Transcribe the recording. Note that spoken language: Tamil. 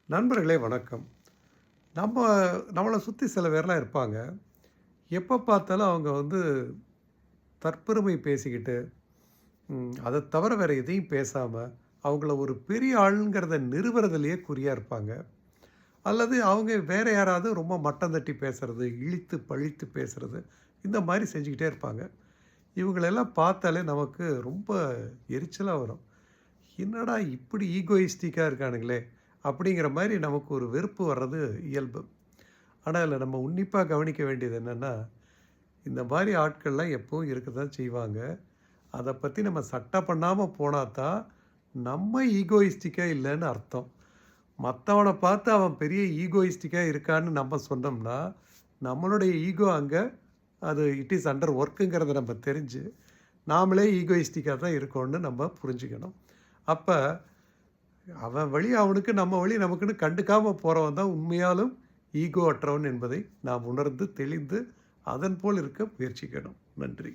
நண்பர்களே வணக்கம். நம்ம நம்மளை சுற்றி சில பேர்லாம் இருப்பாங்க. எப்போ பார்த்தாலும் அவங்க தற்பெருமை பேசிக்கிட்டு, அதை தவிர வேறு எதையும் பேசாமல் அவங்கள ஒரு பெரிய ஆளுங்கிறத நிறுவறதுலேயே குறியாக இருப்பாங்க. அல்லது அவங்க வேறு யாராவது ரொம்ப மட்டம் தட்டி பேசுகிறது, இழித்து பழித்து பேசுகிறது, இந்த மாதிரி செஞ்சுக்கிட்டே இருப்பாங்க. இவங்களெல்லாம் பார்த்தாலே நமக்கு ரொம்ப எரிச்சலாக வரும். என்னடா இப்படி ஈகோயிஸ்டிக்காக இருக்கானுங்களே அப்படிங்கிற மாதிரி நமக்கு ஒரு வெறுப்பு வர்றது இயல்பு. ஆனால் அதில் நம்ம உன்னிப்பாக கவனிக்க வேண்டியது என்னென்னா, இந்த மாதிரி ஆட்கள்லாம் எப்பவும் இருக்க தான் செய்வாங்க. அதை பற்றி நம்ம சட்டை பண்ணாமல் போனால் தான் நம்ம ஈகோயிஸ்டிக்காக இல்லைன்னு அர்த்தம். மற்றவனை பார்த்து அவன் பெரிய ஈகோயிஸ்டிக்காக இருக்கான்னு நம்ம சொன்னோம்னா, நம்மளுடைய ஈகோ அங்கே அது இட் இஸ் அண்டர் ஒர்க்குங்கிறத நம்ம தெரிஞ்சு நாமளே ஈகோயிஸ்டிக்காக தான் இருக்கோன்னு நம்ம புரிஞ்சுக்கணும். அப்போ அவன் வழி அவனுக்கு, நம்ம வழி நமக்குன்னு கண்டுக்காமல் போகிறவன் தான் உண்மையாலும் ஈகோ அற்றவன் என்பதை நாம் உணர்ந்து தெளிந்து அதன் போல் இருக்க முயற்சிக்கணும். நன்றி.